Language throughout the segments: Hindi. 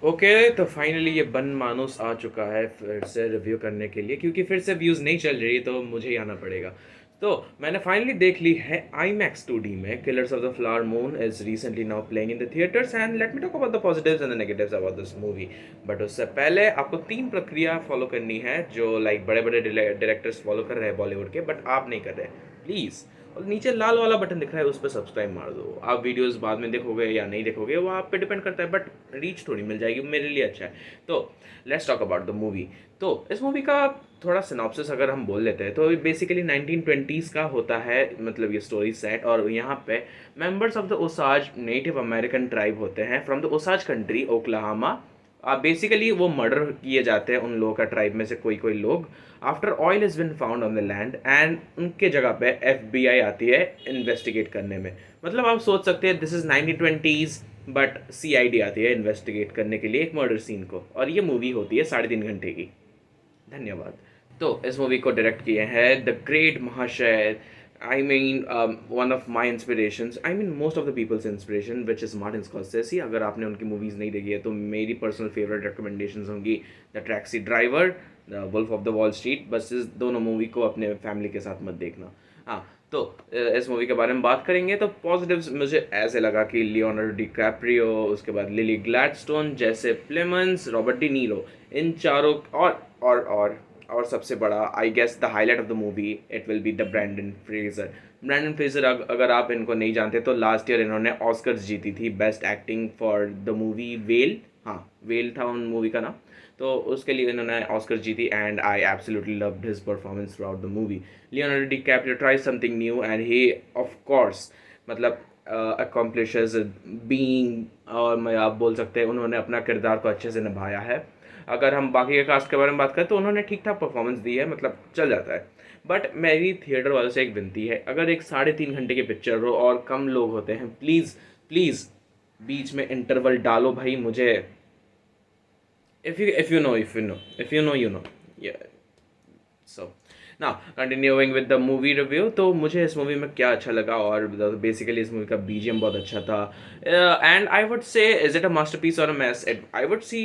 ओके, तो फाइनली ये बन मानुस आ चुका है फिर से रिव्यू करने के लिए, क्योंकि फिर से व्यूज़ नहीं चल रही तो मुझे ही आना पड़ेगा। तो मैंने फाइनली देख ली है IMAX 2D में। Killers of the flower moon is recently now playing in the theatres and let me talk about the positives and the negatives about this movie. But उससे पहले आपको 3 प्रक्रिया फॉलो करनी है जो लाइक बड़े बड़े डायरेक्टर्स फॉलो कर रहे हैं बॉलीवुड के, बट आप नहीं कर रहे। प्लीज़, और नीचे लाल वाला बटन दिख रहा है उस पर सब्सक्राइब मार दो। आप वीडियोस बाद में देखोगे या नहीं देखोगे वो आप पे डिपेंड करता है, बट रीच थोड़ी मिल जाएगी, मेरे लिए अच्छा है। तो let's talk about the movie. तो इस मूवी का थोड़ा सिनॉप्सिस अगर हम बोल लेते हैं तो बेसिकली 1920s का होता है, मतलब ये स्टोरी सेट। और यहाँ पे members of the Osage native American tribe होते हैं from the Osage country Oklahoma. Basically वो मर्डर किए जाते हैं उन लोगों का, ट्राइब में से कोई कोई लोग, after oil is been found on the land, and उनके जगह पे FBI आती है इन्वेस्टिगेट करने में। मतलब आप सोच सकते हैं this is 1920s, but CID आती है इन्वेस्टिगेट करने के लिए एक मर्डर सीन को, और ये मूवी होती है 3.5 घंटे की। धन्यवाद। तो इस मूवी को डायरेक्ट किए हैं द ग्रेट महाशय, I mean, one of my inspirations, I mean most of the people's inspiration, which is Martin Scorsese। अगर आपने उनकी मूवीज़ नहीं देखी है तो मेरी पर्सनल फेवरेट रिकमेंडेशंस होंगी the Taxi Driver, the Wolf of the Wall Street. बस इस दोनों मूवी को अपने फैमिली के साथ मत देखना। हाँ, तो इस मूवी के बारे में बात करेंगे तो पॉजिटिव्स मुझे ऐसे लगा कि लियोनार्डो डिकैप्रियो, उसके बाद लिली ग्लैडस्टोन, जैसे प्लेमंस, रॉबर्ट डी नीरो, इन चारों, और सबसे बड़ा I guess the highlight of the movie it will be the Brendan Fraser. Brendan Fraser अगर आप इनको नहीं जानते तो लास्ट ईयर इन्होंने ऑस्कर्स जीती थी best acting for the movie well. हाँ, वेल था उन मूवी का नाम। तो उसके लिए इन्होंने ऑस्कर जीती and I absolutely loved his performance through out the movie. Leonardo DiCaprio try something new and he of course मतलब अकॉम्प्लिशेस बीइंग, और मैं आप बोल सकते हैं उन्होंने अपना किरदार को अच्छे से निभाया है। अगर हम बाकी के कास्ट के बारे में बात करें तो उन्होंने ठीक ठाक परफॉर्मेंस दी है, मतलब चल जाता है। बट मेरी थिएटर वालों से एक विनती है, अगर एक 3.5 घंटे की पिक्चर हो और कम लोग होते हैं, प्लीज़ प्लीज़ बीच में इंटरवल डालो भाई मुझे। if you know you know yeah। so now continuing with the movie review, तो मुझे इस मूवी में क्या अच्छा लगा, और बेसिकली इस मूवी का BGM बहुत अच्छा था। And I would say is it a masterpiece और अ मैस, आई वुड सी,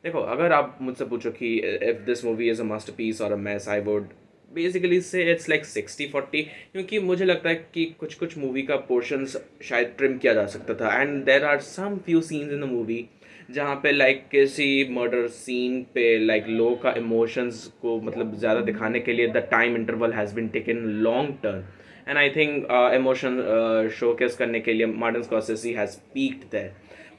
देखो अगर आप मुझसे पूछो कि if this movie is a masterpiece और अ मैस, आई वुड बेसिकली से इट्स लाइक 60-40, क्योंकि मुझे लगता है कि कुछ कुछ मूवी का पोर्शंस शायद ट्रिम किया जा सकता था। And there are some few scenes in the movie जहाँ पे लाइक किसी मर्डर सीन पे लाइक लोगों का इमोशंस को मतलब ज़्यादा दिखाने के लिए the time interval has been taken long turn, and I think emotion showcase करने के लिए Martin Scorsese has peaked there.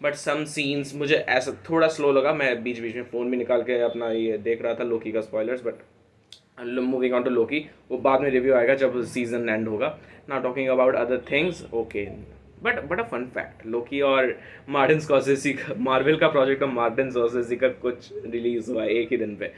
But some scenes मुझे ऐसा थोड़ा स्लो लगा। मैं बीच बीच में फ़ोन भी निकाल के अपना ये देख रहा था लोकी का spoilers, but moving on to Loki, वो बाद में रिव्यू आएगा जब सीजन एंड होगा। Now talking about other things, okay, but a fun fact, Loki और मार्टिन स्कॉर्सेसी का, मार्वल का प्रोजेक्ट और मार्टिन स्कॉर्सेसी का कुछ रिलीज हुआ है एक ही दिन पे।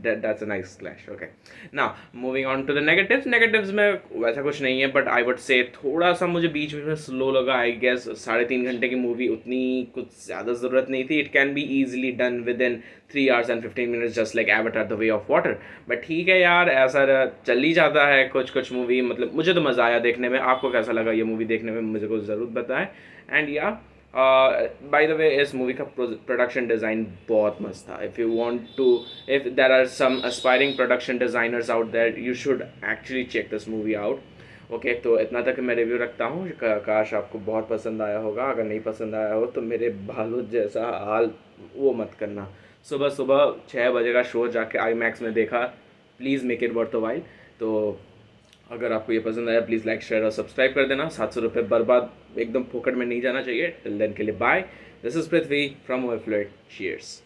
That's a nice clash. Okay, now moving on to the negatives. Negatives में वैसा कुछ नहीं है, बट आई वुड से थोड़ा सा मुझे बीच बीच में स्लो लगा। आई गेस 3.5 घंटे की मूवी, उतनी कुछ ज़्यादा ज़रूरत नहीं थी। It can be easily done with in 3 hours and 15 minutes just like avatar the way of water. But ठीक है यार, ऐसा चल ही जाता है कुछ कुछ मूवी। मतलब मुझे तो मज़ा आया देखने में। आपको कैसा लगा ये मूवी देखने में, मुझे को ज़रूर बताएं। एंड या बाय द वे, इस मूवी का प्रोडक्शन डिज़ाइन बहुत मस्त था। If you want to, if there are some aspiring production designers out there, you should actually check this movie out. Okay, तो इतना तक मैं रिव्यू रखता हूँ। काश आपको बहुत पसंद आया होगा। अगर नहीं पसंद आया हो तो मेरे भालू जैसा हाल वो मत करना। सुबह सुबह 6 बजे का शो जाके IMAX में देखा। Please make it worth the while. तो अगर आपको ये पसंद आया प्लीज़ लाइक शेयर और सब्सक्राइब कर देना। 700 रुपये बर्बाद एकदम फोकट में नहीं जाना चाहिए। टिल देन के लिए bye. This is Prithvi from Overflowed. Cheers.